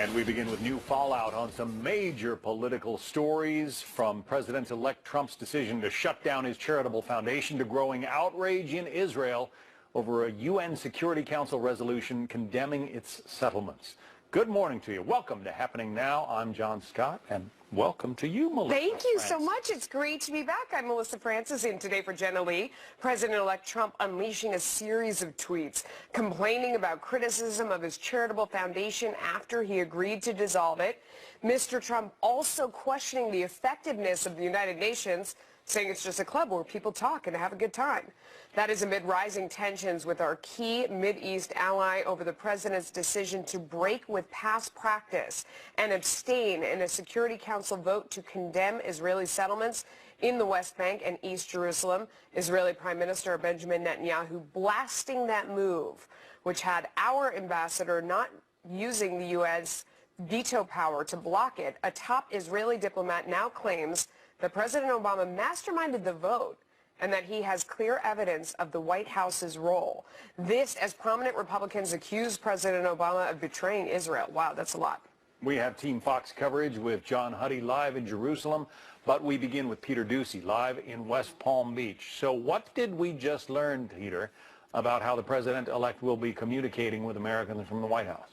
And we begin with new fallout on some major political stories, from President-elect Trump's decision to shut down his charitable foundation to growing outrage in Israel over a UN Security Council resolution condemning its settlements. Good morning to you. Welcome to Happening Now. I'm John Scott, and welcome to you, Melissa. Thank you so much. It's great to be back. I'm Melissa Francis, in today for Jenna Lee. President-elect Trump unleashing a series of tweets complaining about criticism of his charitable foundation after he agreed to dissolve it. Mr. Trump also questioning the effectiveness of the United Nations, saying it's just a club where people talk and have a good time. That is amid rising tensions with our key Mideast ally over the president's decision to break with past practice and abstain in a Security Council vote to condemn Israeli settlements in the West Bank and East Jerusalem. Israeli Prime Minister Benjamin Netanyahu blasting that move, which had our ambassador not using the U.S. veto power to block it. A top Israeli diplomat now claims that President Obama masterminded the vote and that he has clear evidence of the White House's role. This as prominent Republicans accuse President Obama of betraying Israel. Wow, that's a lot. We have Team Fox coverage with John Huddy live in Jerusalem, but we begin with Peter Doocy live in West Palm Beach. So what did we just learn, Peter, about how the president-elect will be communicating with Americans from the White House?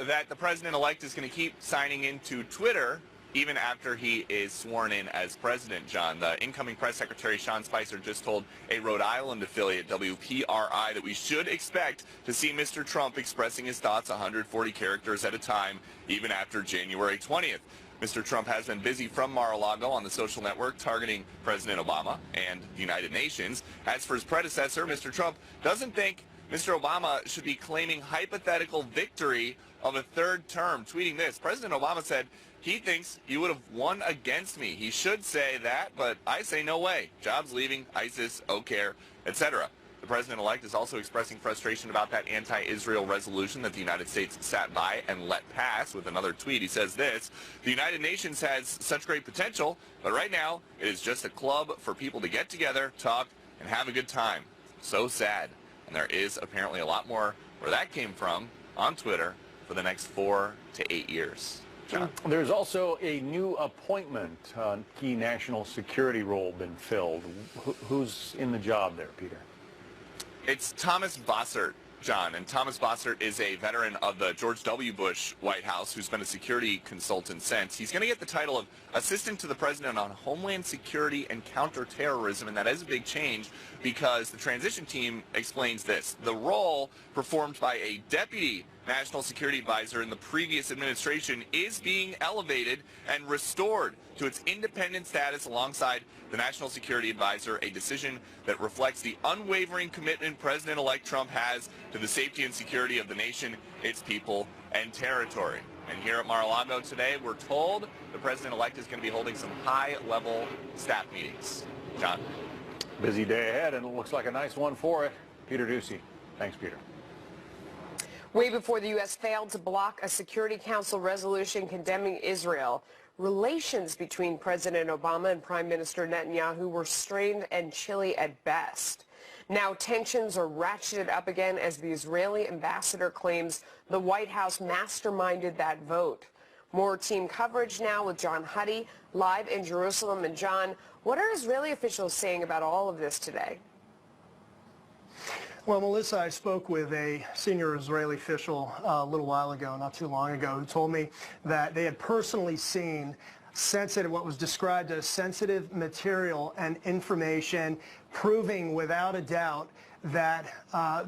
That the president-elect is going to keep signing into Twitter even after he is sworn in as president, John. The incoming press secretary, Sean Spicer, just told a Rhode Island affiliate, WPRI, that we should expect to see Mr. Trump expressing his thoughts 140 characters at a time, even after January 20th. Mr. Trump has been busy from Mar-a-Lago on the social network targeting President Obama and the United Nations. As for his predecessor, Mr. Trump doesn't think Mr. Obama should be claiming hypothetical victory of a third term. Tweeting this, President Obama said he thinks you would have won against me. He should say that, but I say no way. Jobs leaving, ISIS, OCAIR, etc. The president-elect is also expressing frustration about that anti-Israel resolution that the United States sat by and let pass. With another tweet, he says this: the United Nations has such great potential, but right now it is just a club for people to get together, talk, and have a good time. So sad. And there is apparently a lot more where that came from on Twitter for the next 4 to 8 years. John. There's also a new appointment, key national security role been filled. Who's in the job there, Peter? It's Thomas Bossert, John, and Thomas Bossert is a veteran of the George W. Bush White House who's been a security consultant since. He's going to get the title of Assistant to the President on Homeland Security and Counterterrorism, and that is a big change because the transition team explains this. The role performed by a deputy national security advisor in the previous administration is being elevated and restored to its independent status alongside the national security advisor, a decision that reflects the unwavering commitment President-elect Trump has to the safety and security of the nation, its people, and territory. And here at Mar-a-Lago today, we're told the president-elect is going to be holding some high-level staff meetings. John? Busy day ahead, and it looks like a nice one for it. Peter Doocy. Thanks, Peter. Way before the U.S. failed to block a Security Council resolution condemning Israel, relations between President Obama and Prime Minister Netanyahu were strained and chilly at best. Now tensions are ratcheted up again as the Israeli ambassador claims the White House masterminded that vote. More team coverage now with John Huddy live in Jerusalem. And John, what are Israeli officials saying about all of this today? Well, Melissa, I spoke with a senior Israeli official a little while ago, not too long ago, who told me that they had personally seen what was described as sensitive material and information proving without a doubt that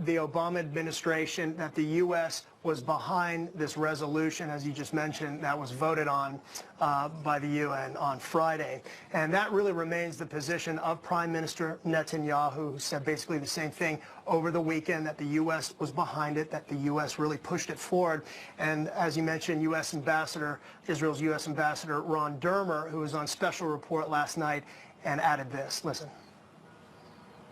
the Obama administration, that the U.S. was behind this resolution, as you just mentioned, that was voted on by the UN on Friday. And that really remains the position of Prime Minister Netanyahu, who said basically the same thing over the weekend, that the U.S. was behind it, that the U.S. really pushed it forward. And as you mentioned, Israel's U.S. Ambassador Ron Dermer, who was on special report last night, and added this. Listen.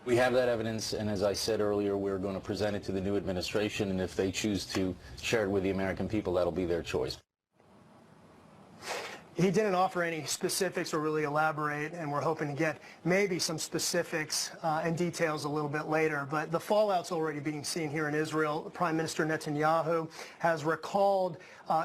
We have that evidence, and as I said earlier, we're going to present it to the new administration, and if they choose to share it with the American people, that'll be their choice. He didn't offer any specifics or really elaborate, and we're hoping to get maybe some specifics and details a little bit later. But the fallout's already being seen here in Israel. Prime Minister Netanyahu has recalled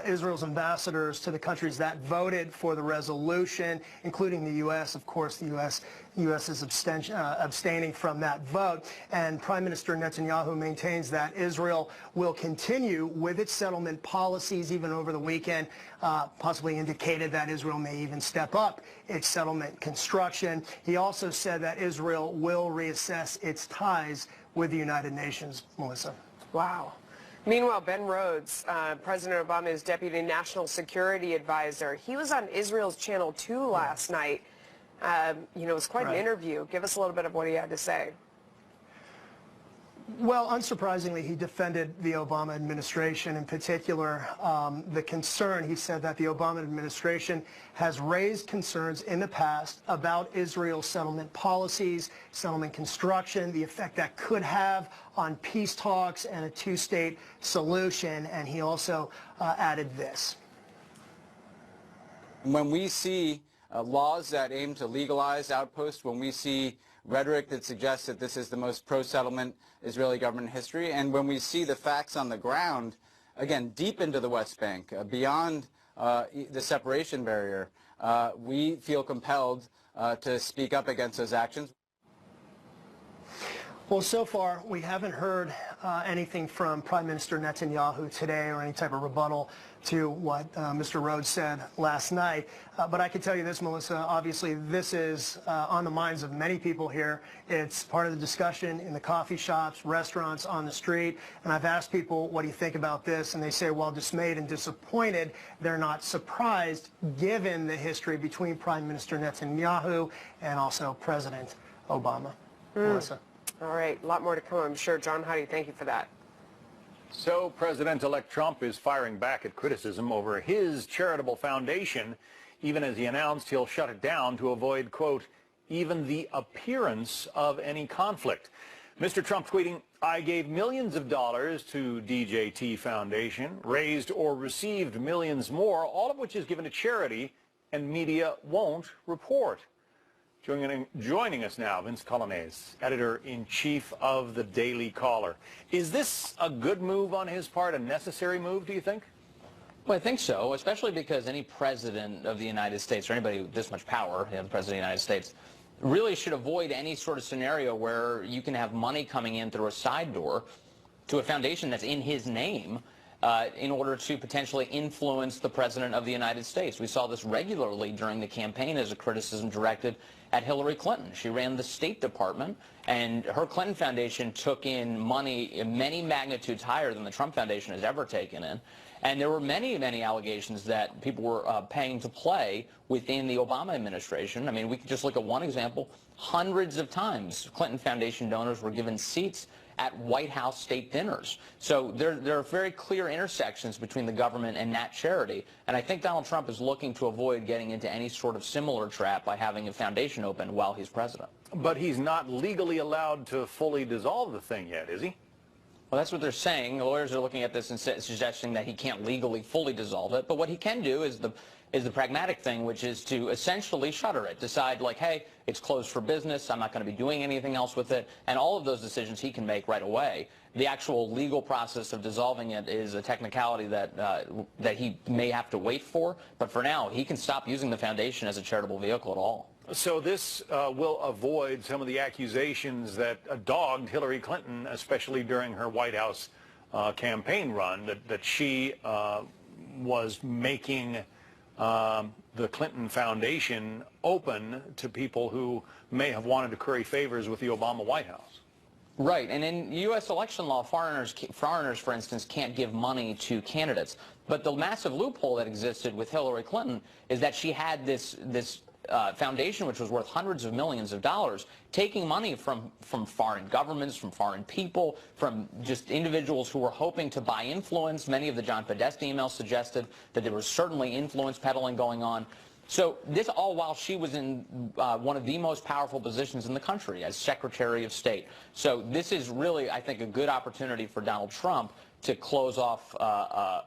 Israel's ambassadors to the countries that voted for the resolution, including the U.S. Of course, the U.S. is abstaining from that vote. And Prime Minister Netanyahu maintains that Israel will continue with its settlement policies even over the weekend, possibly indicated that Israel may even step up its settlement construction. He also said that Israel will reassess its ties with the United Nations. Melissa. Wow. Meanwhile, Ben Rhodes, President Obama's deputy national security advisor, he was on Israel's Channel 2 last night. You know, it was quite an interview. Give us a little bit of what he had to say. Well, unsurprisingly, he defended the Obama administration, in particular the concern. He said that the Obama administration has raised concerns in the past about Israel's settlement policies, settlement construction, the effect that could have on peace talks and a two-state solution. And he also added this. When we see laws that aim to legalize outposts, when we see rhetoric that suggests that this is the most pro-settlement Israeli government in history, and when we see the facts on the ground, again, deep into the West Bank, beyond the separation barrier, we feel compelled to speak up against those actions. Well, so far, we haven't heard anything from Prime Minister Netanyahu today or any type of rebuttal to what Mr. Rhodes said last night. But I can tell you this, Melissa, obviously this is on the minds of many people here. It's part of the discussion in the coffee shops, restaurants, on the street. And I've asked people, what do you think about this? And they say, well, dismayed and disappointed. They're not surprised, given the history between Prime Minister Netanyahu and also President Obama. Melissa. All right, a lot more to come, I'm sure. John Huddy, thank you for that. So President-elect Trump is firing back at criticism over his charitable foundation, even as he announced he'll shut it down to avoid, quote, even the appearance of any conflict. Mr. Trump tweeting, I gave millions of dollars to DJT Foundation, raised or received millions more, all of which is given to charity, and media won't report. Joining us now, Vince Coglianese, editor-in-chief of the Daily Caller. Is this a good move on his part, a necessary move, do you think? Well, I think so, especially because any president of the United States, or anybody with this much power, the president of the United States, really should avoid any sort of scenario where you can have money coming in through a side door to a foundation that's in his name in order to potentially influence the president of the United States. We saw this regularly during the campaign as a criticism directed at Hillary Clinton. She ran the State Department, and her Clinton Foundation took in money in many magnitudes higher than the Trump Foundation has ever taken in. And there were many, many allegations that people were paying to play within the Obama administration. I mean, we could just look at one example. Hundreds of times Clinton Foundation donors were given seats at White House state dinners. So there are very clear intersections between the government and that charity. And I think Donald Trump is looking to avoid getting into any sort of similar trap by having a foundation open while he's president. But he's not legally allowed to fully dissolve the thing yet, is he? Well, that's what they're saying. The lawyers are looking at this and suggesting that he can't legally fully dissolve it. But what he can do is the pragmatic thing, which is to essentially shutter it, decide like, hey, it's closed for business, I'm not going to be doing anything else with it, and all of those decisions he can make right away. The actual legal process of dissolving it is a technicality that he may have to wait for, but for now, he can stop using the foundation as a charitable vehicle at all. So this will avoid some of the accusations that dogged Hillary Clinton, especially during her White House campaign run, that she was making the Clinton Foundation open to people who may have wanted to curry favors with the Obama White House. Right, and in U.S. election law, foreigners, for instance, can't give money to candidates. But the massive loophole that existed with Hillary Clinton is that she had this foundation, which was worth hundreds of millions of dollars, taking money from foreign governments, from foreign people, from just individuals who were hoping to buy influence. Many of the John Podesta emails suggested that there was certainly influence peddling going on. So this all while she was in one of the most powerful positions in the country as Secretary of State. So this is really, I think, a good opportunity for Donald Trump to close off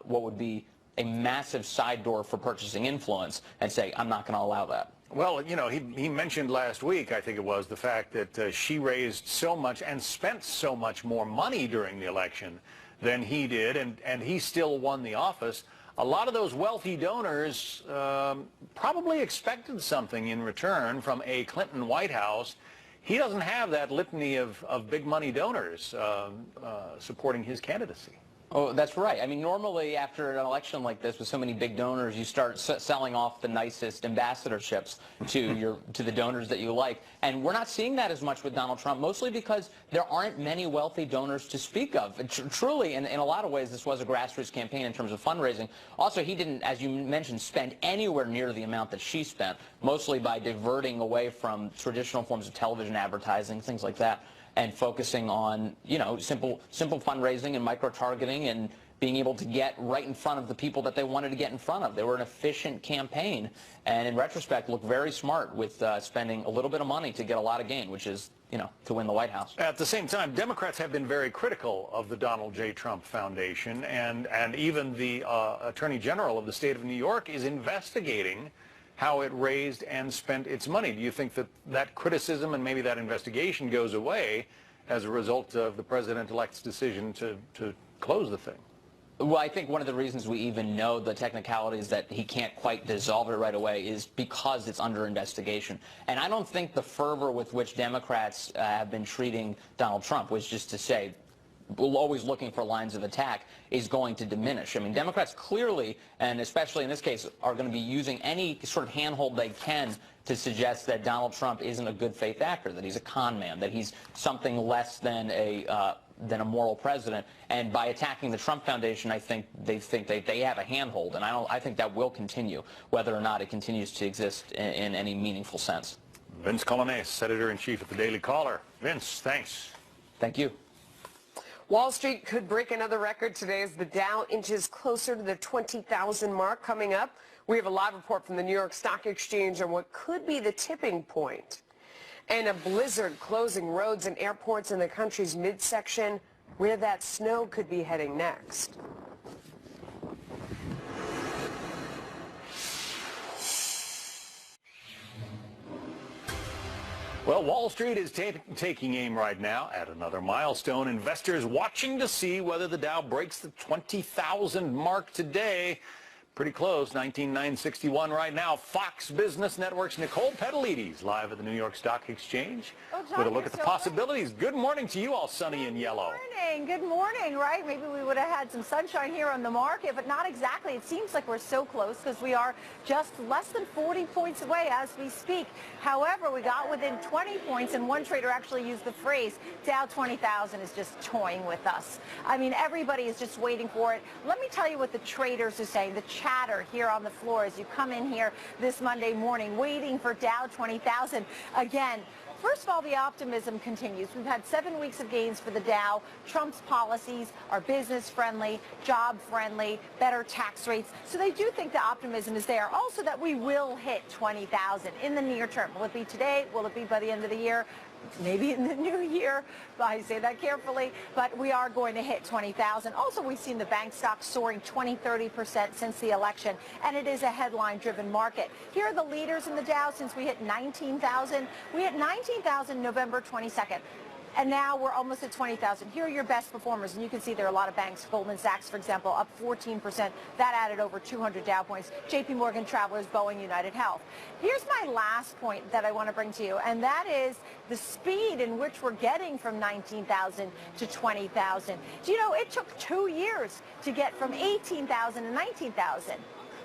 what would be a massive side door for purchasing influence and say, I'm not going to allow that. Well, you know, he mentioned last week, I think it was, the fact that she raised so much and spent so much more money during the election than he did, and he still won the office. A lot of those wealthy donors probably expected something in return from a Clinton White House. He doesn't have that litany of big money donors supporting his candidacy. Oh, that's right. I mean, normally after an election like this with so many big donors, you start selling off the nicest ambassadorships to the donors that you like. And we're not seeing that as much with Donald Trump, mostly because there aren't many wealthy donors to speak of. Truly, in a lot of ways, this was a grassroots campaign in terms of fundraising. Also, he didn't, as you mentioned, spend anywhere near the amount that she spent, mostly by diverting away from traditional forms of television advertising, things like that, and focusing on, you know, simple fundraising and micro-targeting and being able to get right in front of the people that they wanted to get in front of. They were an efficient campaign, and in retrospect, looked very smart with spending a little bit of money to get a lot of gain, which is, you know, to win the White House. At the same time, Democrats have been very critical of the Donald J. Trump Foundation, and even the Attorney General of the state of New York is investigating how it raised and spent its money. Do you think that that criticism and maybe that investigation goes away as a result of the president-elect's decision to close the thing? Well, I think one of the reasons we even know the technicalities that he can't quite dissolve it right away is because it's under investigation. And I don't think the fervor with which Democrats have been treating Donald Trump, which is to say, always looking for lines of attack, is going to diminish. I mean, Democrats clearly, and especially in this case, are going to be using any sort of handhold they can to suggest that Donald Trump isn't a good faith actor, that he's a con man, that he's something less than a moral president. And by attacking the Trump Foundation, I think they have a handhold, and I think that will continue, whether or not it continues to exist in any meaningful sense. Vince Coglianese, editor-in-chief at the Daily Caller. Vince, thanks. Thank you. Wall Street could break another record today as the Dow inches closer to the 20,000 mark. Coming up, we have a live report from the New York Stock Exchange on what could be the tipping point. And a blizzard closing roads and airports in the country's midsection, where that snow could be heading next. Well, Wall Street is taking aim right now at another milestone. Investors watching to see whether the Dow breaks the 20,000 mark today. Pretty close, 19,961 right now. Fox Business Network's Nicole Petalides live at the New York Stock Exchange with a look at the possibilities. Good morning to you, all sunny and yellow. Good morning, right? Maybe we would have had some sunshine here on the market, but not exactly. It seems like we're so close because we are just less than 40 points away as we speak. However, we got within 20 points, and one trader actually used the phrase, Dow 20,000 is just toying with us. I mean, everybody is just waiting for it. Let me tell you what the traders are saying, the chatter here on the floor as you come in here this Monday morning, waiting for Dow 20,000 again. First of all, the optimism continues. We've had 7 weeks of gains for the Dow. Trump's policies are business-friendly, job-friendly, better tax rates. So they do think the optimism is there. Also that we will hit 20,000 in the near term. Will it be today? Will it be by the end of the year? Maybe in the new year. I say that carefully, but we are going to hit 20,000. Also, we've seen the bank stocks soaring 20-30% since the election, and it is a headline-driven market. Here are the leaders in the Dow since we hit 19,000. We hit 19,000 November 22nd. And now we're almost at 20,000. Here are your best performers, and you can see there are a lot of banks. Goldman Sachs, for example, up 14%. That added over 200 Dow points. JP Morgan, Travelers, Boeing, United Health. Here's my last point that I want to bring to you, and that is the speed in which we're getting from 19,000 to 20,000. Do you know it took 2 years to get from 18,000 to 19,000?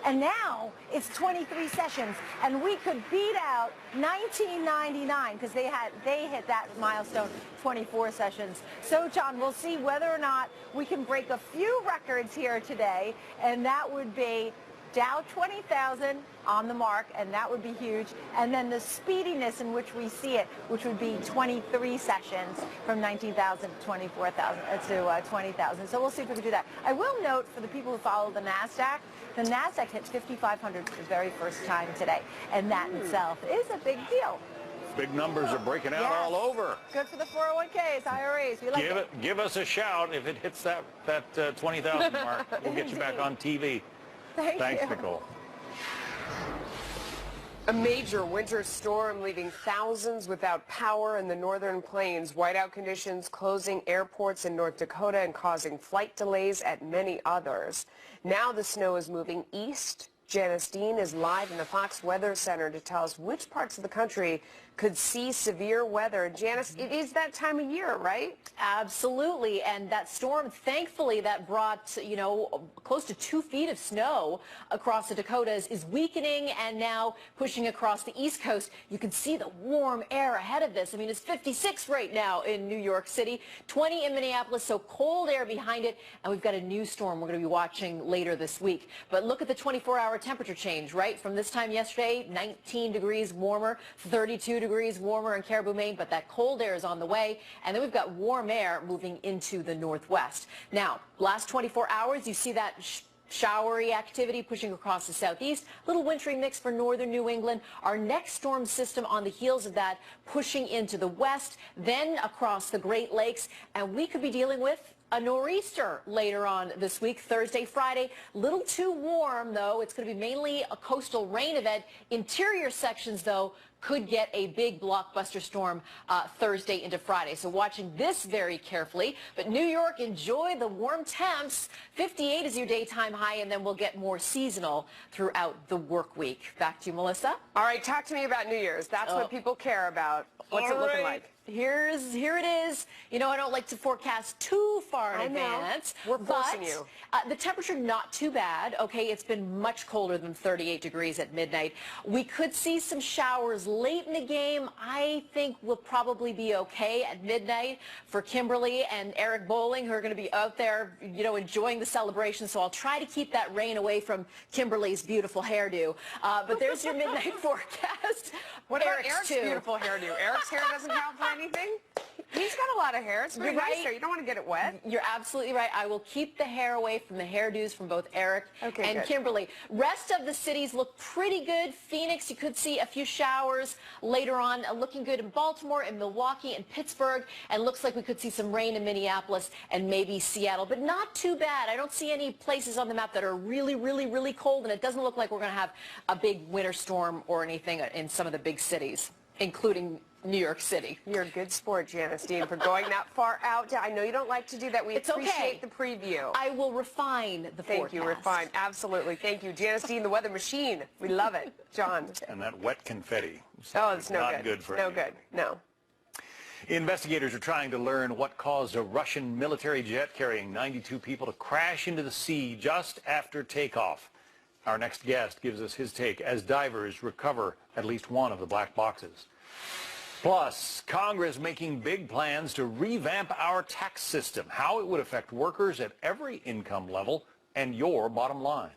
And now it's 23 sessions, and we could beat out 1999 because they hit that milestone 24 sessions. So, John, we'll see whether or not we can break a few records here today, and that would be Dow 20,000 on the mark, and that would be huge. And then the speediness in which we see it, which would be 23 sessions from 19,000 to 24,000 to 20,000. So we'll see if we can do that. I will note for the people who follow the NASDAQ hit 5,500 for the very first time today, and that in itself is a big deal. Big numbers are breaking out all over. Good for the 401ks, IRAs. We like Give us a shout if it hits that 20,000 mark. We'll get you back on TV. Thanks, Nicole. A major winter storm leaving thousands without power in the northern plains. Whiteout conditions closing airports in North Dakota and causing flight delays at many others. Now the snow is moving east. Janice Dean is live in the Fox Weather Center to tell us which parts of the country could see severe weather. Janice, it is that time of year, right? Absolutely. And that storm, thankfully, that brought, close to 2 feet of snow across the Dakotas is weakening and now pushing across the East Coast. You can see the warm air ahead of this. I mean, it's 56 right now in New York City, 20 in Minneapolis, so cold air behind it. And we've got a new storm we're going to be watching later this week. But look at the 24-hour temperature change, right? From this time yesterday, 19 degrees warmer, 32 degrees warmer in Caribou, Maine, but that cold air is on the way. And then we've got warm air moving into the northwest. Now, last 24 hours, you see that showery activity pushing across the southeast. Little wintry mix for northern New England. Our next storm system on the heels of that pushing into the west, then across the Great Lakes. And we could be dealing with a nor'easter later on this week, Thursday, Friday. Little too warm, though. It's going to be mainly a coastal rain event. Interior sections, though, could get a big blockbuster storm Thursday into Friday. So watching this very carefully. But New York, enjoy the warm temps. 58 is your daytime high, and then we'll get more seasonal throughout the work week. Back to you, Melissa. All right, talk to me about New Year's. That's what people care about. What's it looking like? Here it is. I don't like to forecast too far in advance. We're forcing you. The temperature not too bad. Okay, it's been much colder than 38 degrees at midnight. We could see some showers late in the game. I think we'll probably be okay at midnight for Kimberly and Eric Bowling, who are going to be out there, enjoying the celebration. So I'll try to keep that rain away from Kimberly's beautiful hairdo. But there's your midnight forecast. What about Eric's beautiful hairdo? Eric's hair doesn't count for anything? He's got a lot of hair. It's very nice hair. You don't want to get it wet. You're absolutely right. I will keep the hair away from the hairdos from both Eric and Kimberly. Rest of the cities look pretty good. Phoenix, you could see a few showers later on. Looking good in Baltimore, in Milwaukee, and Pittsburgh. And looks like we could see some rain in Minneapolis and maybe Seattle. But not too bad. I don't see any places on the map that are really, really, really cold. And it doesn't look like we're going to have a big winter storm or anything in some of the big cities, including New York City. You're a good sport, Janice Dean, for going that far out. I know you don't like to do that. We appreciate the preview. I will refine the forecast. Thank you, refine. Absolutely. Thank you. Janice Dean, the weather machine. We love it. John. And that wet confetti. Oh, it's no not good. good for no anything. good. No. Investigators are trying to learn what caused a Russian military jet carrying 92 people to crash into the sea just after takeoff. Our next guest gives us his take as divers recover at least one of the black boxes. Plus, Congress making big plans to revamp our tax system, how it would affect workers at every income level and your bottom line.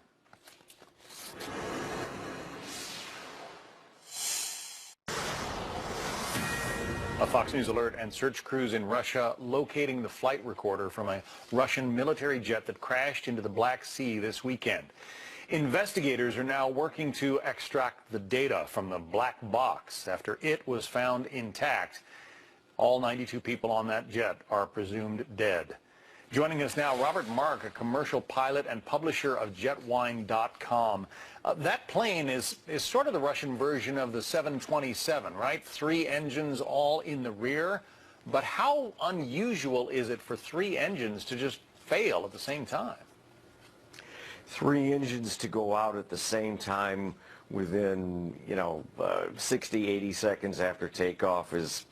A Fox News alert and search crews in Russia locating the flight recorder from a Russian military jet that crashed into the Black Sea this weekend. Investigators are now working to extract the data from the black box after it was found intact. All 92 people on that jet are presumed dead. Joining us now, Robert Mark, a commercial pilot and publisher of Jetwine.com. That plane is sort of the Russian version of the 727, right? 3 engines all in the rear. But how unusual is it for 3 engines to just fail at the same time? 3 engines to go out at the same time within, 60, 80 seconds after takeoff is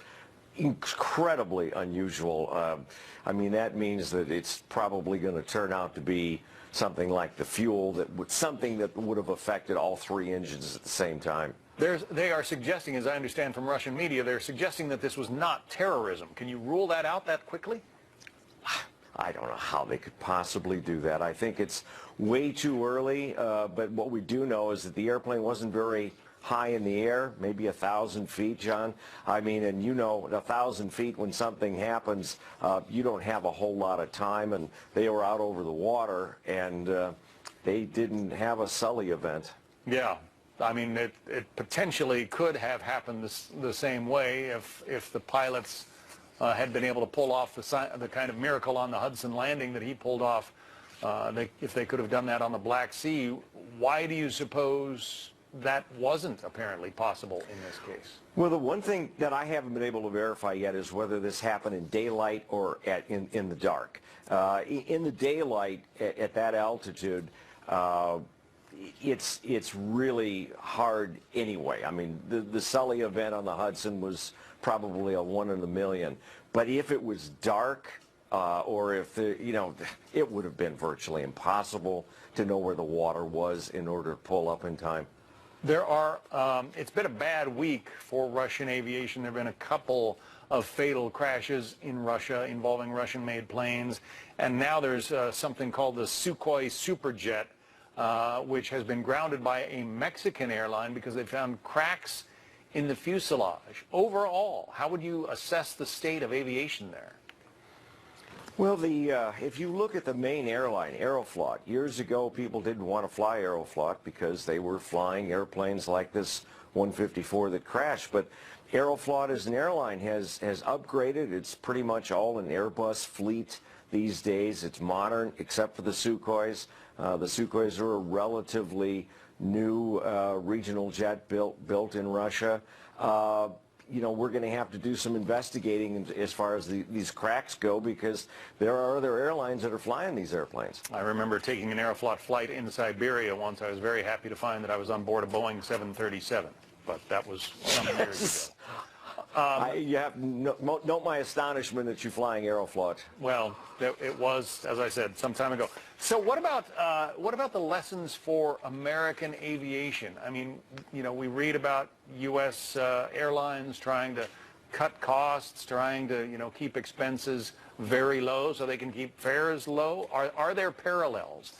incredibly unusual. I mean, that means that it's probably going to turn out to be something like the fuel, something that would have affected all 3 engines at the same time. They are suggesting, as I understand from Russian media, they're suggesting that this was not terrorism. Can you rule that out that quickly? I don't know how they could possibly do that. I think it's way too early, but what we do know is that the airplane wasn't very high in the air, maybe 1,000 feet, John. I mean, and 1,000 feet when something happens, you don't have a whole lot of time, and they were out over the water, and they didn't have a Sully event. Yeah. I mean, it potentially could have happened the same way if the pilots had been able to pull off the kind of miracle on the Hudson landing that he pulled off if they could have done that on the Black Sea, why do you suppose that wasn't apparently possible in this case? Well, the one thing that I haven't been able to verify yet is whether this happened in daylight or in the dark. In the daylight, at that altitude, it's really hard anyway. I mean, the Sully event on the Hudson was probably a 1 in a million. But if it was dark, or if it would have been virtually impossible to know where the water was in order to pull up in time. It's been a bad week for Russian aviation. There have been a couple of fatal crashes in Russia involving Russian-made planes. And now there's something called the Sukhoi Superjet, which has been grounded by a Mexican airline because they found cracks in the fuselage. Overall, how would you assess the state of aviation there? Well, if you look at the main airline, Aeroflot, years ago people didn't want to fly Aeroflot because they were flying airplanes like this 154 that crashed. But Aeroflot as an airline has upgraded. It's pretty much all an Airbus fleet these days. It's modern except for the Sukhois. The Sukhois are a relatively new regional jet built in Russia. We're going to have to do some investigating as far as these cracks go because there are other airlines that are flying these airplanes. I remember taking an Aeroflot flight in Siberia once. I was very happy to find that I was on board a Boeing 737, but that was some years ago. Note my astonishment that you're flying Aeroflot. Well, it was, as I said, some time ago. So what about the lessons for American aviation? I mean, we read about U.S. airlines trying to cut costs, trying to, keep expenses very low so they can keep fares low. Are there parallels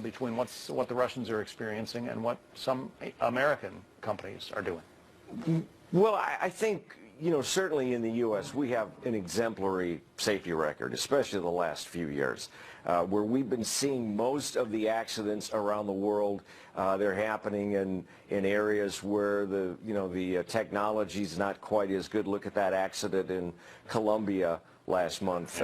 between what the Russians are experiencing and what some American companies are doing? Well, I think, certainly in the U.S. we have an exemplary safety record, especially the last few years, where we've been seeing most of the accidents around the world. They're happening in areas where the technology is not quite as good. Look at that accident in Colombia last month.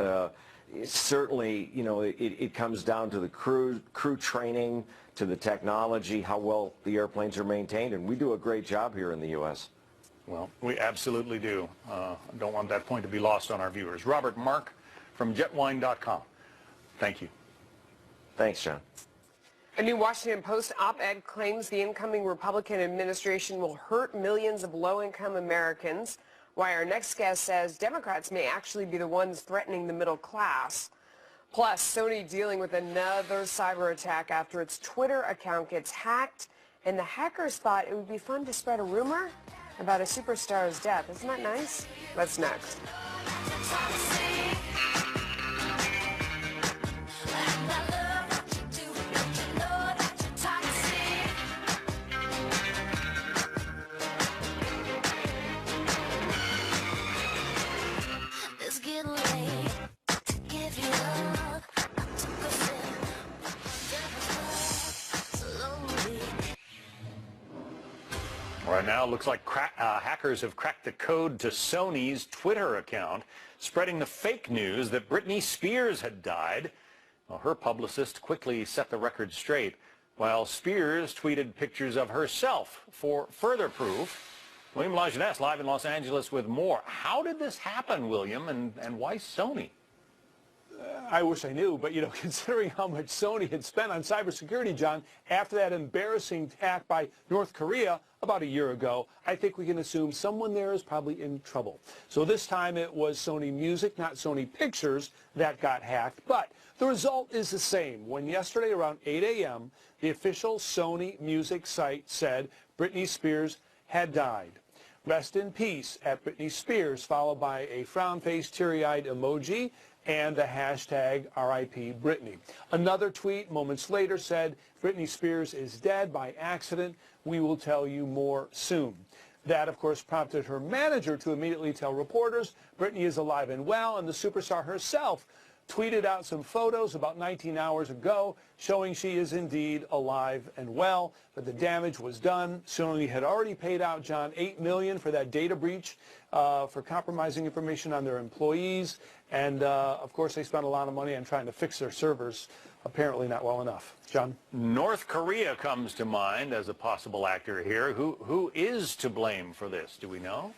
Certainly, it comes down to the crew training, to the technology, how well the airplanes are maintained, and we do a great job here in the U.S. Well, we absolutely do. Don't want that point to be lost on our viewers. Robert Mark from jetwine.com. Thank you. Thanks, John. A new Washington Post op-ed claims the incoming Republican administration will hurt millions of low-income Americans, while our next guest says Democrats may actually be the ones threatening the middle class. Plus, Sony dealing with another cyber attack after its Twitter account gets hacked, and the hackers thought it would be fun to spread a rumor about a superstar's death. Isn't that nice? That's next. Right now, it looks like hackers have cracked the code to Sony's Twitter account, spreading the fake news that Britney Spears had died. Well, her publicist quickly set the record straight, while Spears tweeted pictures of herself for further proof. William Lajeunesse live in Los Angeles with more. How did this happen, William, and why Sony? I wish I knew, but, considering how much Sony had spent on cybersecurity, John, after that embarrassing attack by North Korea about a year ago, I think we can assume someone there is probably in trouble. So this time it was Sony Music, not Sony Pictures, that got hacked. But the result is the same. When yesterday around 8 a.m., the official Sony Music site said Britney Spears had died. Rest in peace at Britney Spears, followed by a frown-faced, teary-eyed emoji and the hashtag RIP Britney. Another tweet moments later said, Britney Spears is dead by accident. We will tell you more soon. That, of course, prompted her manager to immediately tell reporters Britney is alive and well, and the superstar herself tweeted out some photos about 19 hours ago showing she is indeed alive and well, but the damage was done. Sony had already paid out, John, $8 million for that data breach for compromising information on their employees. And, of course, they spent a lot of money on trying to fix their servers. Apparently not well enough. John? North Korea comes to mind as a possible actor here. Who is to blame for this? Do we know?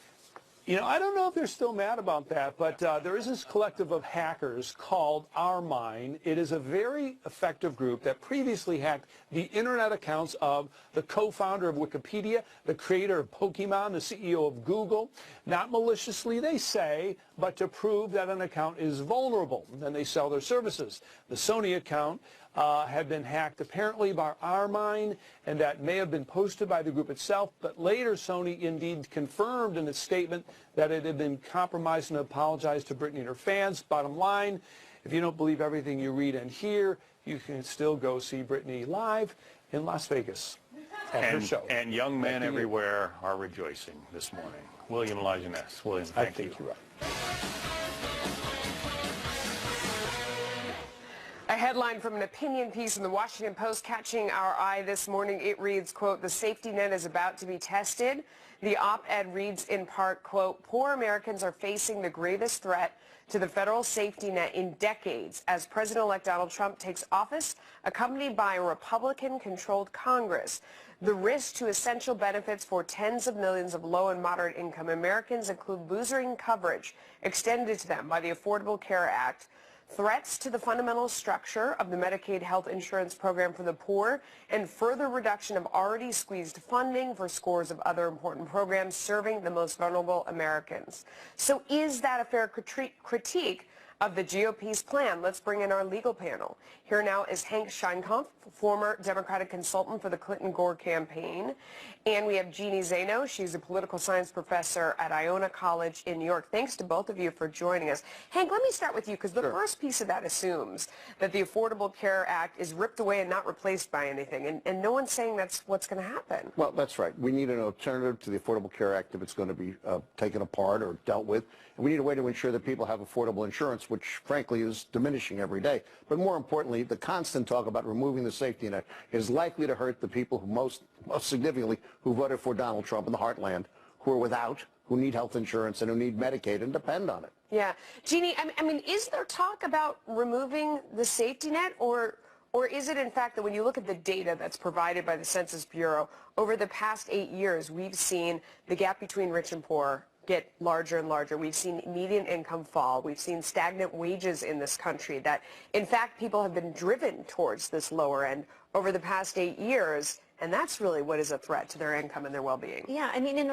You know, I don't know if they're still mad about that, but there is this collective of hackers called Armine. It is a very effective group that previously hacked the internet accounts of the co-founder of Wikipedia, the creator of Pokemon, the CEO of Google. Not maliciously, they say, but to prove that an account is vulnerable. Then they sell their services. The Sony account had been hacked apparently by Armine, and that may have been posted by the group itself, but later Sony indeed confirmed in its statement that it had been compromised and apologized to Britney and her fans. Bottom line, if you don't believe everything you read and hear, you can still go see Britney live in Las Vegas at her show. And young men everywhere are rejoicing this morning. William Elijah Ness. William, thank you. You're right. A headline from an opinion piece in the Washington Post catching our eye this morning. It reads, quote, "The safety net is about to be tested." The op-ed reads in part, quote, "Poor Americans are facing the gravest threat to the federal safety net in decades as President-elect Donald Trump takes office, accompanied by a Republican-controlled Congress. The risk to essential benefits for tens of millions of low and moderate income Americans include losing coverage extended to them by the Affordable Care Act, threats to the fundamental structure of the Medicaid health insurance program for the poor, and further reduction of already squeezed funding for scores of other important programs serving the most vulnerable Americans." So is that a fair critique of the GOP's plan? Let's bring in our legal panel. Here now is Hank Scheinkampf, former Democratic consultant for the Clinton-Gore campaign. And we have Jeannie Zaino. She's a political science professor at Iona College in New York. Thanks to both of you for joining us. Hank, let me start with you, because the first piece of that assumes that the Affordable Care Act is ripped away and not replaced by anything. And no one's saying that's what's going to happen. Well, that's right. We need an alternative to the Affordable Care Act if it's going to be taken apart or dealt with. And we need a way to ensure that people have affordable insurance, which frankly is diminishing every day. But more importantly, the constant talk about removing the safety net is likely to hurt the people who most significantly who voted for Donald Trump in the heartland, who are without, who need health insurance, and who need Medicaid and depend on it. Yeah. Jeannie, I mean, is there talk about removing the safety net, or is it in fact that when you look at the data that's provided by the Census Bureau, over the past 8 years, we've seen the gap between rich and poor get larger and larger. We've seen median income fall. We've seen stagnant wages in this country, that in fact people have been driven towards this lower end over the past 8 years. And that's really what is a threat to their income and their well-being. Yeah, I mean,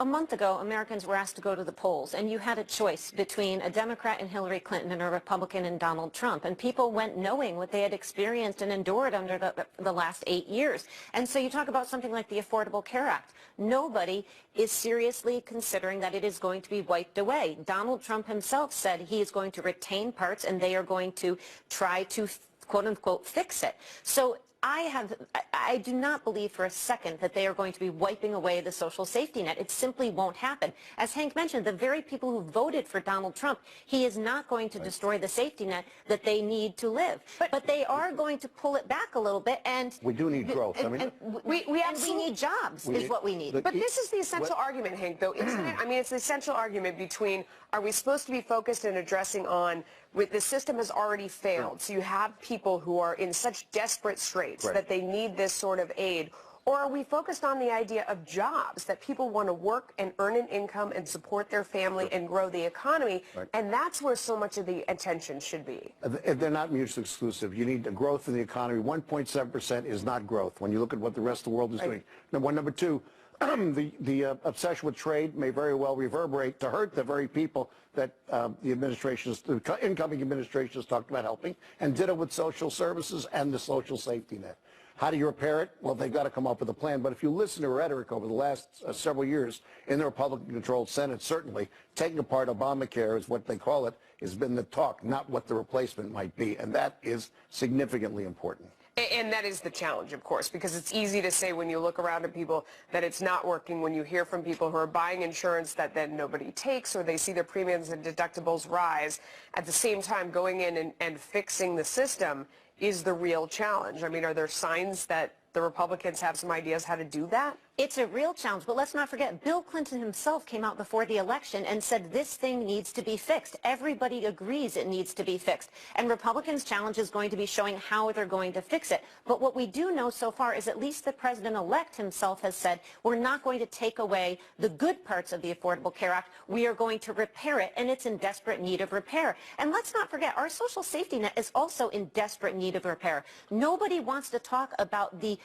a month ago, Americans were asked to go to the polls, and you had a choice between a Democrat and Hillary Clinton and a Republican and Donald Trump. And people went knowing what they had experienced and endured under the last 8 years. And so you talk about something like the Affordable Care Act. Nobody is seriously considering that it is going to be wiped away. Donald Trump himself said he is going to retain parts, and they are going to try to, quote unquote, fix it. So I do not believe for a second that they are going to be wiping away the social safety net. It simply won't happen. As Hank mentioned, the very people who voted for Donald Trump, he is not going to destroy the safety net that they need to live. But they are going to pull it back a little bit, and we do need growth. I mean, we need jobs is what we need. But this is the essential argument, Hank, though, isn't it? I mean, it's the essential argument between, are we supposed to be focused and addressing on, the system has already failed, so you have people who are in such desperate straits that they need this sort of aid, or are we focused on the idea of jobs, that people want to work and earn an income and support their family and grow the economy, and that's where so much of the attention should be. They're not mutually exclusive. You need growth in the economy. 1.7% is not growth when you look at what the rest of the world is doing. Number one. Number two, the obsession with trade may very well reverberate to hurt the very people that the incoming administration has talked about helping, and did it with social services and the social safety net. How do you repair it? Well, they've got to come up with a plan. But if you listen to rhetoric over the last several years in the Republican-controlled Senate, certainly taking apart Obamacare is what they call it, has been the talk, not what the replacement might be. And that is significantly important. And that is the challenge, of course, because it's easy to say when you look around at people that it's not working, when you hear from people who are buying insurance that then nobody takes, or they see their premiums and deductibles rise. At the same time, going in and fixing the system is the real challenge. I mean, are there signs that the Republicans have some ideas how to do that? It's a real challenge, but let's not forget, Bill Clinton himself came out before the election and said this thing needs to be fixed. Everybody agrees it needs to be fixed. And Republicans' challenge is going to be showing how they're going to fix it. But what we do know so far is at least the president-elect himself has said, we're not going to take away the good parts of the Affordable Care Act. We are going to repair it, and it's in desperate need of repair. And let's not forget, our social safety net is also in desperate need of repair. Nobody wants to talk about the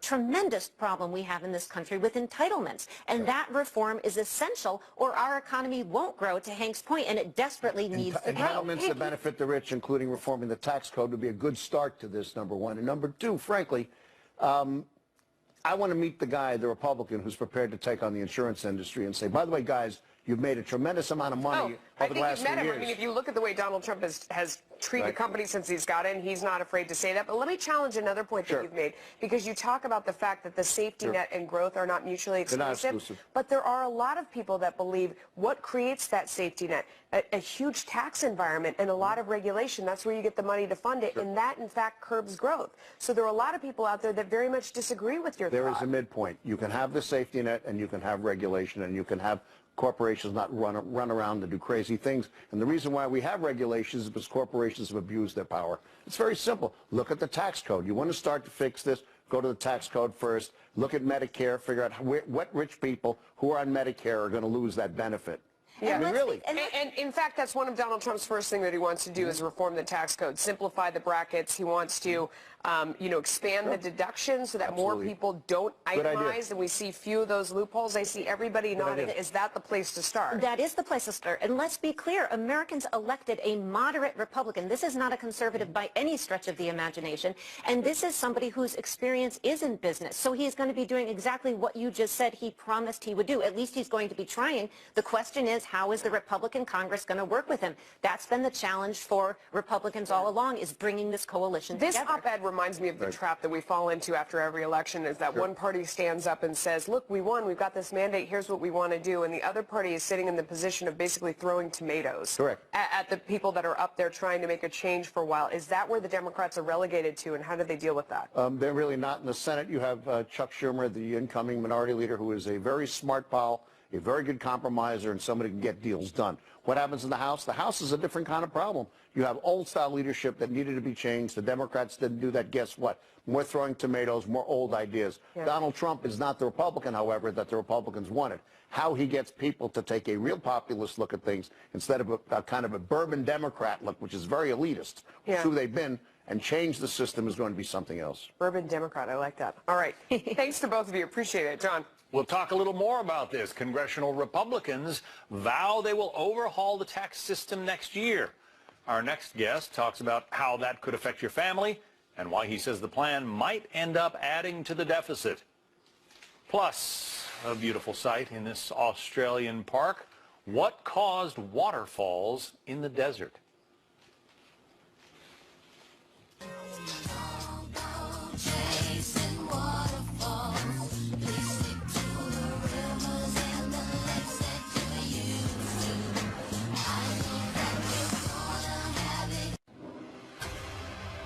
tremendous problem we have in this country with entitlements, and that reform is essential or our economy won't grow, to Hank's point, and it desperately needs to grow. Entitlements that benefit the rich, including reforming the tax code, would be a good start to this, number one. And number two, frankly, I want to meet the guy, the Republican, who's prepared to take on the insurance industry and say, by the way, guys, you've made a tremendous amount of money over the last 3 years. I mean, if you look at the way Donald Trump has treated companies since he's got in, he's not afraid to say that. But let me challenge another point that you've made, because you talk about the fact that the safety net and growth are not mutually exclusive. They're not exclusive. But there are a lot of people that believe what creates that safety net, a huge tax environment and a lot of regulation. That's where you get the money to fund it, and that, in fact, curbs growth. So there are a lot of people out there that very much disagree with your thought. There is a midpoint. You can have the safety net, and you can have regulation, and you can have corporations not run around and do crazy things. And the reason why we have regulations is because corporations have abused their power. It's very simple. Look at the tax code. You want to start to fix this, go to the tax code first. Look at Medicare, figure out what rich people who are on Medicare are going to lose that benefit. Yeah, I mean, really. And in fact, that's one of Donald Trump's first thing that he wants to do is reform the tax code, simplify the brackets. He wants to, expand the deductions so that more people don't itemize, and we see few of those loopholes. I see everybody nodding. Is that the place to start? That is the place to start. And let's be clear, Americans elected a moderate Republican. This is not a conservative by any stretch of the imagination. And this is somebody whose experience is in business. So he's going to be doing exactly what you just said he promised he would do. At least he's going to be trying. The question is, how is the Republican Congress going to work with him? That's been the challenge for Republicans all along, is bringing this coalition together. This op-ed reminds me of the trap that we fall into after every election, is that one party stands up and says, look, we won, we've got this mandate, here's what we want to do, and the other party is sitting in the position of basically throwing tomatoes at the people that are up there trying to make a change for a while. Is that where the Democrats are relegated to, and how do they deal with that? They're really not. In the Senate, you have Chuck Schumer, the incoming minority leader, who is a very smart pal, a very good compromiser, and somebody who can get deals done. What happens in the House? The House is a different kind of problem. You have old-style leadership that needed to be changed. The Democrats didn't do that. Guess what? More throwing tomatoes, more old ideas. Donald Trump is not the Republican, however, that the Republicans wanted. How he gets people to take a real populist look at things instead of a kind of a bourbon Democrat look, which is very elitist, which is who they've been, and change the system is going to be something else. Bourbon Democrat, I like that. All right. Thanks to both of you. Appreciate it. John. We'll talk a little more about this. Congressional Republicans vow they will overhaul the tax system next year. Our next guest talks about how that could affect your family and why he says the plan might end up adding to the deficit. Plus, a beautiful sight in this Australian park. What caused waterfalls in the desert?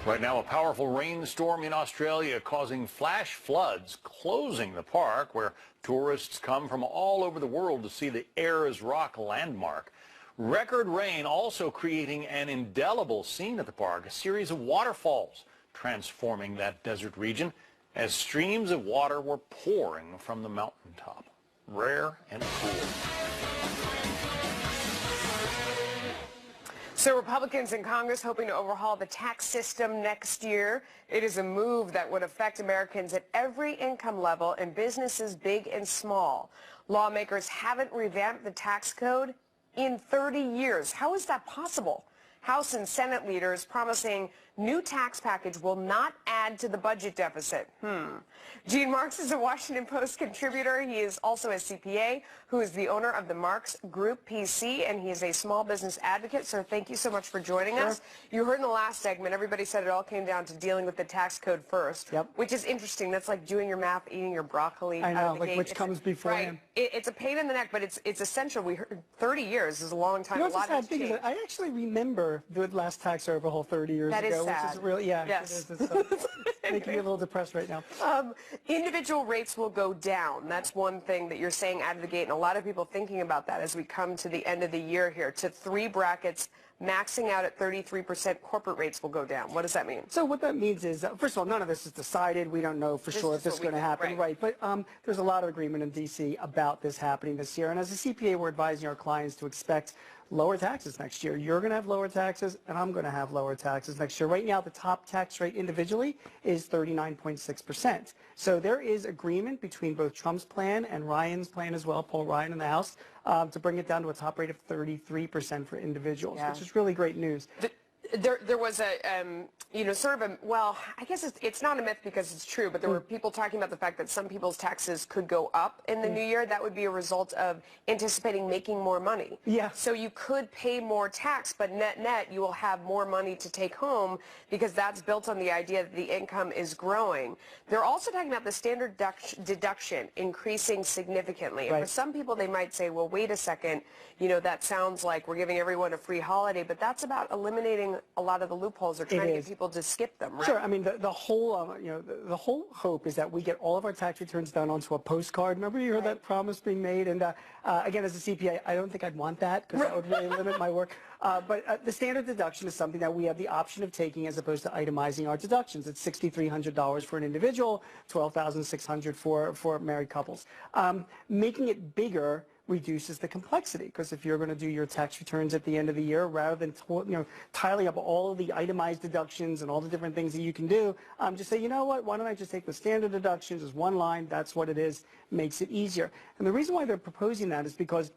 Right now, a powerful rainstorm in Australia causing flash floods, closing the park where tourists come from all over the world to see the Ayers Rock landmark. Record rain also creating an indelible scene at the park, a series of waterfalls transforming that desert region as streams of water were pouring from the mountaintop. Rare and cool. So Republicans in Congress hoping to overhaul the tax system next year. It is a move that would affect Americans at every income level and businesses big and small. Lawmakers haven't revamped the tax code in 30 years. How is that possible? House and Senate leaders promising new tax package will not add to the budget deficit. Gene Marks is a Washington Post contributor. He is also a CPA who is the owner of the Marks Group PC, and he is a small business advocate. So thank you so much for joining us. You heard in the last segment, everybody said it all came down to dealing with the tax code first, which is interesting. That's like doing your math, eating your broccoli. I know, out of the like gate. which comes before. Right. It's a pain in the neck, but it's essential. We heard 30 years is a long time. You know, a lot sad has thing is changed. that I actually remember the last tax overhaul 30 years That is ago, sad. which is really, yeah, Yes. it is. It's making me a little depressed right now. Individual rates will go down. That's one thing that you're saying out of the gate, and a lot of people thinking about that as we come to the end of the year here. To 3 brackets, maxing out at 33%, corporate rates will go down. What does that mean? So what that means is, first of all, none of this is decided. We don't know for sure if this is going to happen, right? But there's a lot of agreement in D.C. about this happening this year. And as a CPA, we're advising our clients to expect lower taxes next year. You're going to have lower taxes, and I'm going to have lower taxes next year. Right now, the top tax rate individually is 39.6%. So there is agreement between both Trump's plan and Ryan's plan as well, Paul Ryan in the House, to bring it down to a top rate of 33% for individuals, which is really great news. There was a, sort of a, well, I guess it's not a myth because it's true, but there were people talking about the fact that some people's taxes could go up in the new year. That would be a result of anticipating making more money. Yeah. So you could pay more tax, but net, you will have more money to take home because that's built on the idea that the income is growing. They're also talking about the standard deduction increasing significantly. And for some people, they might say, well, wait a second, that sounds like we're giving everyone a free holiday, but that's about eliminating a lot of the loopholes or trying to get people to skip them, right? Sure. I mean, the whole, the whole hope is that we get all of our tax returns done onto a postcard. Remember you heard that promise being made? And again, as a CPA, I don't think I'd want that because that would really limit my work. But the standard deduction is something that we have the option of taking as opposed to itemizing our deductions. It's $6,300 for an individual, $12,600 for married couples. Making it bigger reduces the complexity because if you're going to do your tax returns at the end of the year, rather than tiling up all of the itemized deductions and all the different things that you can do, just say, you know what, why don't I just take the standard deductions as one line, that's what it is, makes it easier. And the reason why they're proposing that is because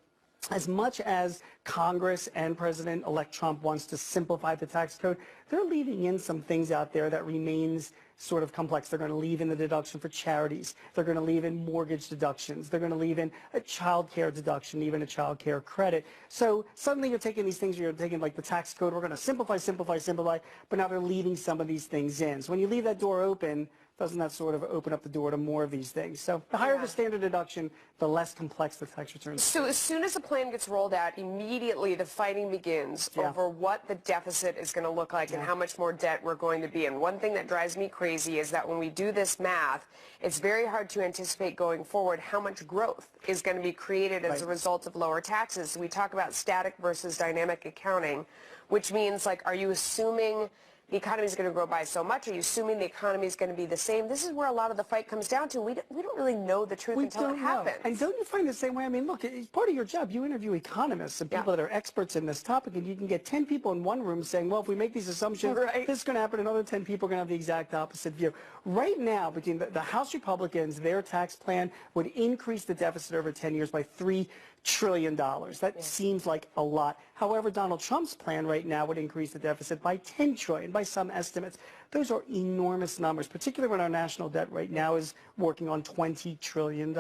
as much as Congress and President-elect Trump wants to simplify the tax code, they're leaving in some things out there that remains sort of complex. They're going to leave in the deduction for charities. They're going to leave in mortgage deductions. They're going to leave in a child care deduction, even a child care credit. So suddenly you're taking these things, you're taking like the tax code, we're going to simplify, but now they're leaving some of these things in. So when you leave that door open, doesn't that sort of open up the door to more of these things? So the higher the standard deduction, the less complex the tax returns. So as soon as the plan gets rolled out, immediately the fighting begins over what the deficit is going to look like and how much more debt we're going to be in. One thing that drives me crazy is that when we do this math, it's very hard to anticipate going forward how much growth is going to be created as a result of lower taxes. We talk about static versus dynamic accounting, which means, like, are you assuming the economy is going to grow by so much? Are you assuming the economy is going to be the same? This is where a lot of the fight comes down to. We don't really know the truth until it happens. And don't you find the same way? I mean, look, it's part of your job. You interview economists and people that are experts in this topic, and you can get 10 people in one room saying, well, if we make these assumptions, this is going to happen. Another 10 people are going to have the exact opposite view. Right now, between the House Republicans, their tax plan would increase the deficit over 10 years by $3 trillion. That seems like a lot. However, Donald Trump's plan right now would increase the deficit by $10 trillion by some estimates. Those are enormous numbers, particularly when our national debt right now is working on $20 trillion.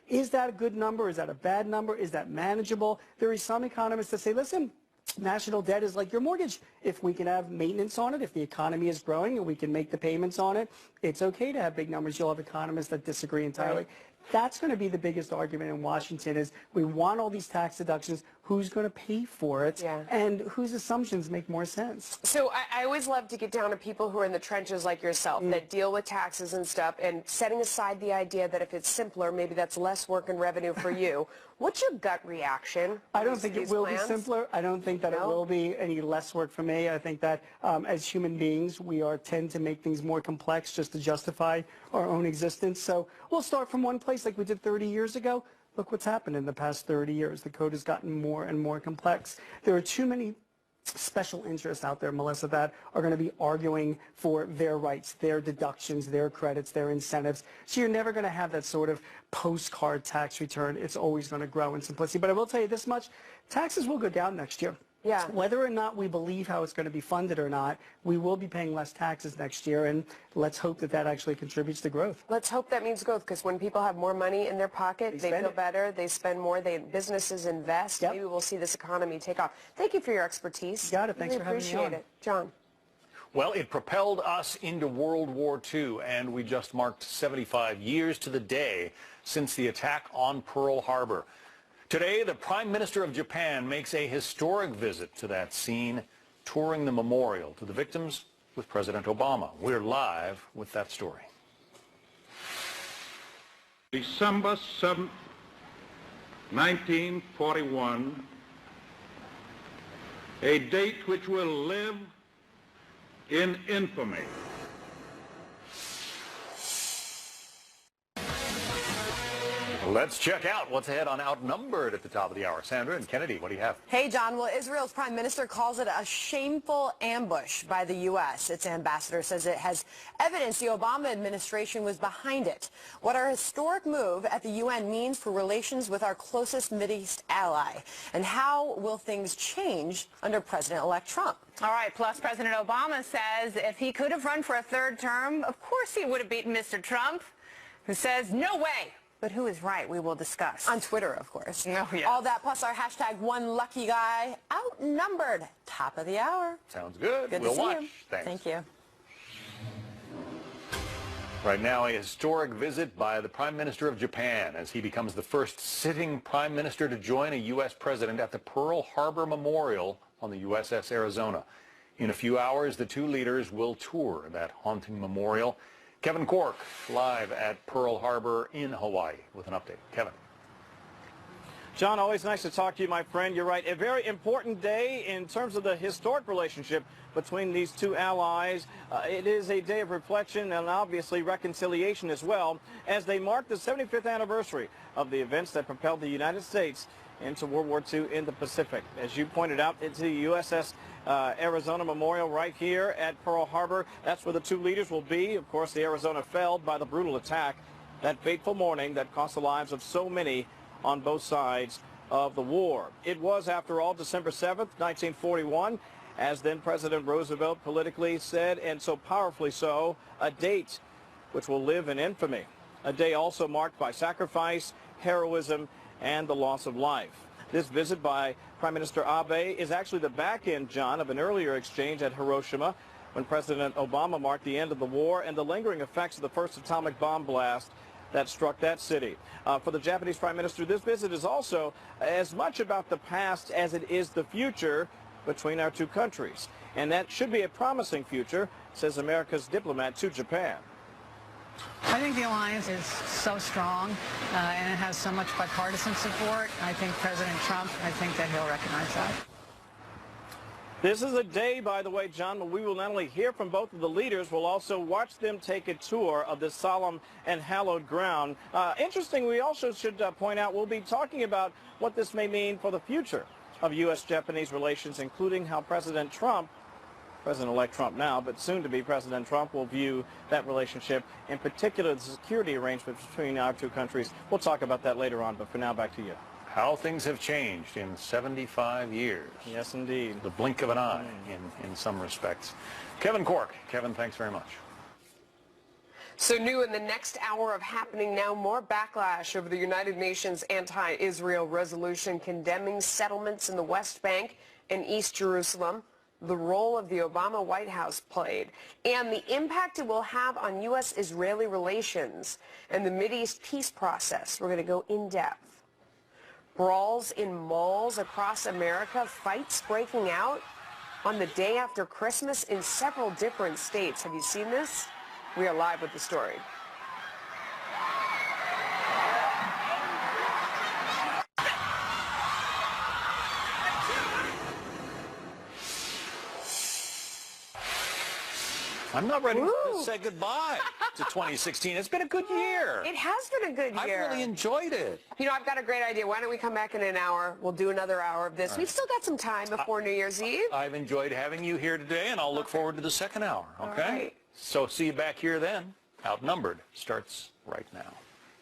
Is that a good number? Is that a bad number? Is that manageable? There are some economists that say, listen, national debt is like your mortgage. If we can have maintenance on it, if the economy is growing and we can make the payments on it, it's okay to have big numbers. You'll have economists that disagree entirely. That's going to be the biggest argument in Washington is we want all these tax deductions. Who's going to pay for it? And whose assumptions make more sense? So I always love to get down to people who are in the trenches like yourself that deal with taxes and stuff and setting aside the idea that if it's simpler, maybe that's less work and revenue for you. What's your gut reaction? I don't think it will be simpler. I don't think that it will be any less work for me. I think that as human beings, we tend to make things more complex just to justify our own existence. So we'll start from one place like we did 30 years ago. Look what's happened in the past 30 years. The code has gotten more and more complex. There are too many special interests out there, Melissa, that are going to be arguing for their rights, their deductions, their credits, their incentives. So you're never going to have that sort of postcard tax return. It's always going to grow in simplicity. But I will tell you this much, taxes will go down next year. Yeah. Whether or not we believe how it's going to be funded or not, we will be paying less taxes next year, and let's hope that that actually contributes to growth. Let's hope that means growth, because when people have more money in their pocket, they feel better, they spend more, businesses invest. Yep. Maybe we'll see this economy take off. Thank you for your expertise. You got it. Thanks really for having me on. appreciate it. John. Well, it propelled us into World War II, and we just marked 75 years to the day since the attack on Pearl Harbor. Today, the Prime Minister of Japan makes a historic visit to that scene, touring the memorial to the victims with President Obama. We're live with that story. December 7th, 1941, a date which will live in infamy. Let's check out what's ahead on Outnumbered at the top of the hour. Sandra and Kennedy, what do you have? Hey, John. Well, Israel's prime minister calls it a shameful ambush by the U.S. Its ambassador says it has evidence the Obama administration was behind it. What our historic move at the UN means for relations with our closest Mideast ally, and how will things change under President-elect Trump? All right, plus President Obama says if he could have run for a third term, of course he would have beaten Mr. Trump, who says no way. But who is right, we will discuss. On Twitter, of course. Oh, yes. All that plus our hashtag one lucky guy, Outnumbered, top of the hour. Sounds good. Good we'll to see watch. you. Thanks. Thank you. Right now, a historic visit by the Prime Minister of Japan as he becomes the first sitting Prime Minister to join a U.S. president at the Pearl Harbor Memorial on the USS Arizona. In a few hours, the two leaders will tour that haunting memorial. Kevin Cork, live at Pearl Harbor in Hawaii with an update. Kevin. John, always nice to talk to you, my friend. You're right. A very important day in terms of the historic relationship between these two allies. It is a day of reflection and obviously reconciliation as well, as they mark the 75th anniversary of the events that propelled the United States into World War II in the Pacific. As you pointed out, it's the USS Arizona Memorial right here at Pearl Harbor. That's where the two leaders will be. Of course, the Arizona fell by the brutal attack that fateful morning that cost the lives of so many on both sides of the war. It was, after all, December 7th, 1941, as then President Roosevelt politically said, and so powerfully so, a date which will live in infamy. A day also marked by sacrifice, heroism, and the loss of life. This visit by Prime Minister Abe is actually the back end, John, of an earlier exchange at Hiroshima when President Obama marked the end of the war and the lingering effects of the first atomic bomb blast that struck that city. For the Japanese Prime Minister, this visit is also as much about the past as it is the future between our two countries. And that should be a promising future, says America's diplomat to Japan. I think the alliance is so strong and it has so much bipartisan support. I think President Trump, I think that he'll recognize that. This is a day, by the way, John, when we will not only hear from both of the leaders, we'll also watch them take a tour of this solemn and hallowed ground. Interesting, we also should point out we'll be talking about what this may mean for the future of U.S.-Japanese relations, including how President Trump, President-elect Trump now, but soon to be President Trump, will view that relationship, in particular the security arrangements between our two countries. We'll talk about that later on, but for now, back to you. How things have changed in 75 years. Yes, indeed. The blink of an eye in some respects. Kevin Cork. Kevin, thanks very much. So new in the next hour of Happening Now, more backlash over the United Nations anti-Israel resolution condemning settlements in the West Bank and East Jerusalem, the role of the Obama White House played, and the impact it will have on U.S.-Israeli relations and the Mideast peace process. We're going to go in depth. Brawls in malls across America, fights breaking out on the day after Christmas in several different states. Have you seen this? We are live with the story. I'm not ready to say goodbye to 2016. It's been a good year. It has been a good year. I really enjoyed it. You know, I've got a great idea. Why don't we come back in an hour? We'll do another hour of this. Right. We've still got some time before New Year's Eve. I've enjoyed having you here today, and I'll look forward to the second hour, okay? All right. So see you back here then. Outnumbered starts right now.